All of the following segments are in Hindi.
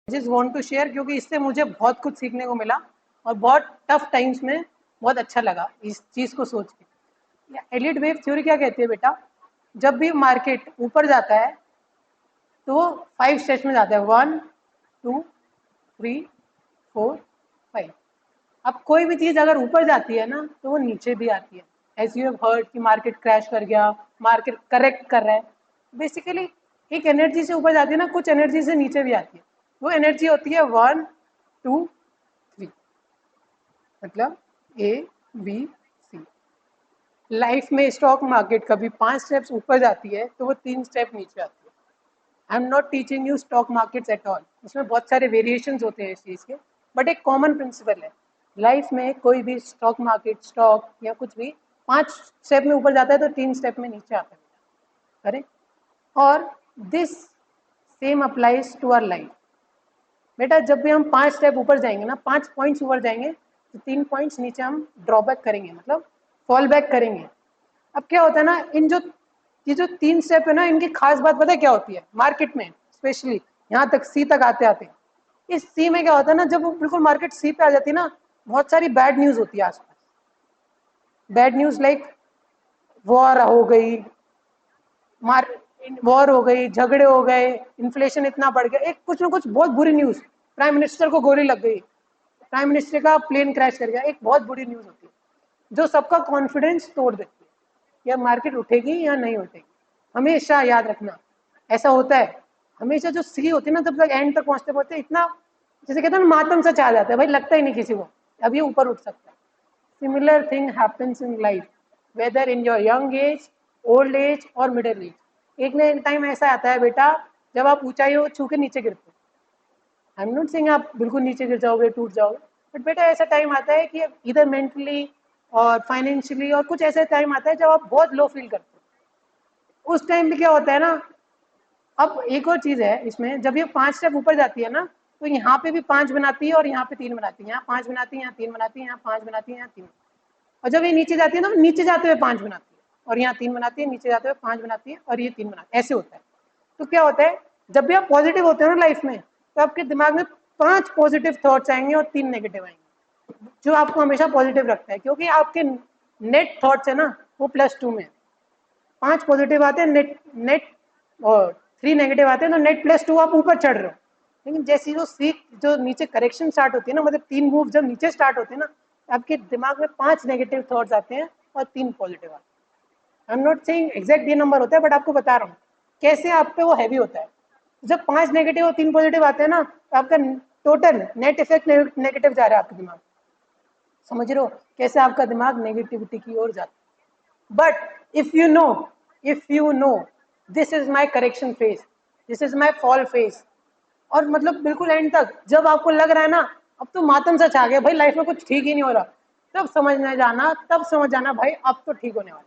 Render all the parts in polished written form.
जस्ट वांट टू शेयर, क्योंकि इससे मुझे बहुत कुछ सीखने को मिला और बहुत टफ टाइम्स में बहुत अच्छा लगा इस चीज़ को सोच के। एलिट वेव थ्योरी क्या कहती है बेटा, जब भी मार्केट ऊपर जाता है तो वो 5 स्टेज में जाता है, 1 2 3 4 5। अब कोई भी चीज़ अगर ऊपर जाती है ना तो वो नीचे भी आती है। एज यू हैव हर्ड कि मार्केट क्रैश कर गया, मार्केट करेक्ट कर रहा है, बेसिकली एक एनर्जी से ऊपर जाती है ना, कुछ एनर्जी से नीचे भी आती है। वो एनर्जी होती है 1 2 3, मतलब ए बी सी। लाइफ में स्टॉक मार्केट कभी 5 स्टेप्स ऊपर जाती है तो वो 3 स्टेप नीचे आती है। I am not teaching you stock markets at all, उसमें बहुत सारे वेरिएशंस होते हैं इस चीज़ के, बट एक कॉमन प्रिंसिपल है। लाइफ में कोई भी स्टॉक मार्केट, स्टॉक या कुछ भी 5 स्टेप में ऊपर जाता है तो 3 स्टेप में नीचे आता है, करेक्ट। और this same applies to our life. बेटा जब भी हम 5 स्टेप ऊपर जाएंगे ना, 5 पॉइंट्स ऊपर जाएंगे तो 3 पॉइंट्स नीचे हम ड्रॉबैक करेंगे, मतलब फॉल बैक करेंगे। अब क्या होता है ना, ये जो 3 स्टेप है ना, इनकी खास बात पता है क्या होती है मार्केट में, स्पेशली यहाँ तक सी तक आते आते। इस सी में क्या होता है ना, जब वो बिल्कुल मार्केट सी पे आ जाती है ना, बहुत सारी बैड न्यूज होती है आसपास। बैड न्यूज लाइक वॉर हो गई, वॉर हो गई, झगड़े हो गए, इन्फ्लेशन इतना बढ़ गया, एक कुछ ना कुछ बहुत बुरी न्यूज। प्राइम मिनिस्टर को गोली लग गई, प्राइम मिनिस्टर का प्लेन क्रैश कर गया, एक बहुत बुरी न्यूज होती है जो सबका कॉन्फिडेंस तोड़ देती है, या मार्केट उठेगी या नहीं उठेगी। हमेशा याद रखना ऐसा होता है। हमेशा जो सी होती है ना, तब तक एंड तक पहुंचते पहुंचते इतना, जैसे कहते हैं ना, मातम सा छा जाता है भाई, लगता ही नहीं किसी को अब ये ऊपर उठ सकता है। Similar thing happens in life, whether in your young age, old age और मिडिल एज। एक ना एक टाइम ऐसा आता है बेटा जब आप ऊंचाई छू के नीचे गिरते हो। आई एम नॉट सेइंग आप बिल्कुल नीचे गिर जाओगे, टूट जाओगे, बट बेटा ऐसा टाइम आता है कि इधर मेंटली और फाइनेंशियली, और कुछ ऐसा टाइम आता है जब आप बहुत लो फील करते हो। उस टाइम पे क्या होता है ना, अब एक और चीज है इसमें, जब ये 5 स्टेप ऊपर जाती है ना, तो यहाँ पे भी 5 बनाती है और यहाँ पे 3 बनाती है, यहाँ 5 बनाती है, यहाँ 3 बनाती है, यहाँ 5 बनाती है, यहाँ 3। और जब ये नीचे जाती है ना, नीचे जाते हुए 5 बनाती है और यहाँ 3 बनाती है, नीचे जाते हुए 5 बनाती है और ये 3 बनाती है, ऐसे होता है। तो क्या होता है, जब भी आप पॉजिटिव होते हो ना लाइफ में, तो आपके दिमाग में 5 पॉजिटिव थॉट्स आएंगे और 3 नेगेटिव आएंगे, जो आपको हमेशा पॉजिटिव रखता है, क्योंकि आपके नेट थॉट्स है ना वो +2 में। 5 पॉजिटिव आते हैं नेट नेट, और 3 नेगेटिव आते हैं, तो नेट +2 आप ऊपर चढ़ रहे हो। लेकिन जैसी जो नीचे करेक्शन स्टार्ट होती है ना, मतलब 3 मूव जब नीचे स्टार्ट होते हैं ना, आपके दिमाग में 5 नेगेटिव थॉट्स आते हैं और 3 पॉजिटिव आते हैं। I am not saying exact ये नंबर होता है, बट आपको बता रहा हूँ कैसे आप पे वो हैवी होता है। जब 5 नेगेटिव और 3 पॉजिटिव आते हैं ना, तो आपका टोटल नेट इफेक्ट नेगेटिव जा रहा है आपके दिमाग। समझ रहे हो कैसे आपका दिमाग नेगेटिविटी की ओर जाता है। But if you know this is my correction phase, this is my fall phase, और मतलब बिल्कुल एंड तक जब आपको लग रहा है ना अब तो मातम सच आ गया भाई, लाइफ में कुछ ठीक ही नहीं हो रहा, तब समझ जाना भाई अब तो ठीक होने वाला।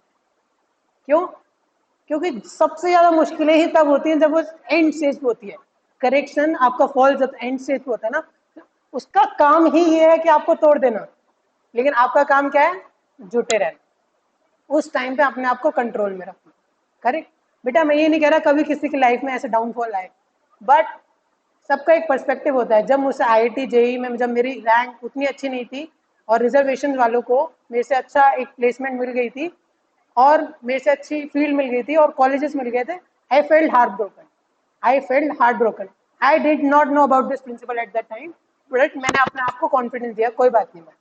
क्यों? क्योंकि सबसे ज्यादा मुश्किलें ही तब होती हैं जब वो एंड स्टेज पे होती है। करेक्शन, आपका फॉल जब एंड स्टेज पे होता है ना, उसका काम ही ये है कि आपको तोड़ देना, लेकिन आपका काम क्या है, जुटे रहना, उस टाइम पे अपने आप को कंट्रोल में रखना। करेक्ट बेटा, मैं ये नहीं कह रहा कभी किसी की लाइफ में ऐसे डाउनफॉल आए, बट सबका एक पर्सपेक्टिव होता है। जब मुझसे IIT JEE में जब मेरी रैंक उतनी अच्छी नहीं थी और रिजर्वेशन वालों को मेरे से अच्छा एक प्लेसमेंट मिल गई थी और मेरे से अच्छी फील्ड मिल गई थी और कॉलेजेस मिल गए थे, I felt heart broken. I did not know about this principle at that time, but मैंने अपने आप को कॉन्फिडेंस दिया, कोई बात नहीं। मैं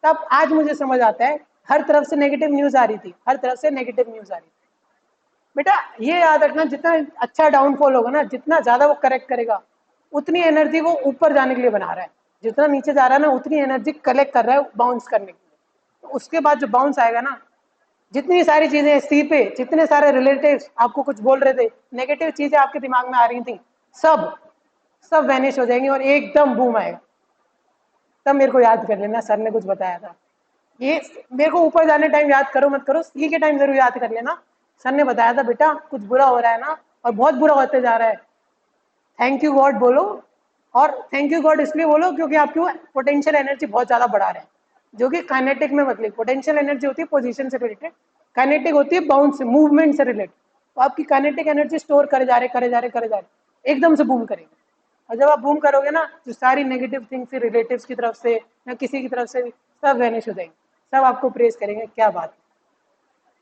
तब आज मुझे समझ आता है, हर तरफ से नेगेटिव न्यूज आ रही थी, हर तरफ से नेगेटिव न्यूज आ रही थी। बेटा ये याद रखना, जितना अच्छा डाउनफॉल होगा ना, जितना ज्यादा वो करेक्ट करेगा, उतनी एनर्जी वो ऊपर जाने के लिए बना रहा है। जितना नीचे जा रहा है ना, उतनी एनर्जी कलेक्ट कर रहा है बाउंस करने के लिए। तो उसके बाद जो बाउंस आएगा ना, जितनी सारी चीजें सी पे, जितने सारे रिलेटिव्स आपको कुछ बोल रहे थे, नेगेटिव चीजें आपके दिमाग में आ रही थी, सब सब वैनिश हो जाएंगी और एकदम बूम आएगा। तब मेरे को याद कर लेना, सर ने कुछ बताया था। ये मेरे को ऊपर जाने टाइम याद करो मत करो, सी के टाइम जरूर याद कर लेना। सर ने बताया था बेटा कुछ बुरा हो रहा है ना, और बहुत बुरा होते जा रहा है, थैंक यू गॉड बोलो। और थैंक यू गॉड इसलिए बोलो क्योंकि आपकी पोटेंशियल एनर्जी बहुत ज्यादा बढ़ा रहे हैं, जो कि काइनेटिक में मतलब पोटेंशियल एनर्जी होती है पोजीशन से रिलेटेड, काइनेटिक होती है बाउंस से, मूवमेंट से रिलेटेड। तो आपकी काइनेटिक एनर्जी स्टोर करे जा रहे एकदम से बूम करेगी। और जब आप बूम करोगे ना, जो सारी नेगेटिव थिंग्स रिलेटिव्स की तरफ से या किसी की तरफ से भी, सब वैनिश हो जाएंगे, सब आपको प्रेज करेंगे, क्या बात है,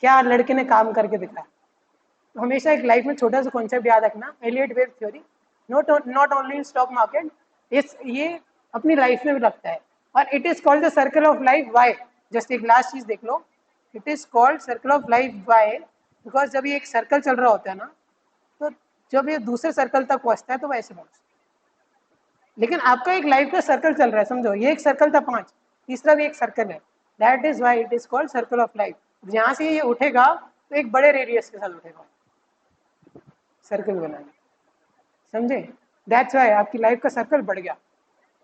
क्या लड़के ने काम करके दिखाया। तो हमेशा एक लाइफ में छोटा सा कॉन्सेप्ट याद रखना, Elliott wave theory, not only in stock market, इस ये अपनी लाइफ में भी लगता है। और it is called the circle of life, why? Just एक लास्ट चीज देख लो, it is called circle of life, why? Because जब ये एक सर्कल चल रहा होता है ना, तो जब ये दूसरे सर्कल तक पहुंचता है तो वैसे पहुंचता है। लेकिन आपका एक लाइफ का सर्कल चल रहा है, समझो, ये एक सर्कल था 5, तीसरा भी एक सर्कल है, that is why it is called circle of life. यहाँ से ये उठेगा तो एक बड़े रेडियस के साथ उठेगा, सर्कल बनाने, समझे? दैट्स वाई आपकी लाइफ का सर्कल बढ़ गया,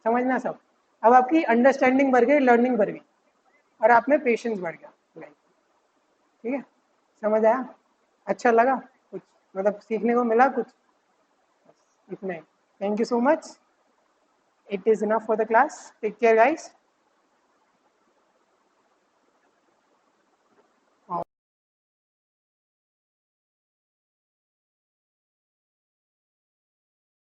समझना सब। अब आपकी अंडरस्टैंडिंग बढ़ गई, लर्निंग बढ़ गई, और आप में पेशेंस बढ़ गया लाइफ। ठीक है, समझ आया? अच्छा लगा कुछ, मतलब सीखने को मिला कुछ? इतना ही, thank you so much, it is enough for the class, take care guys.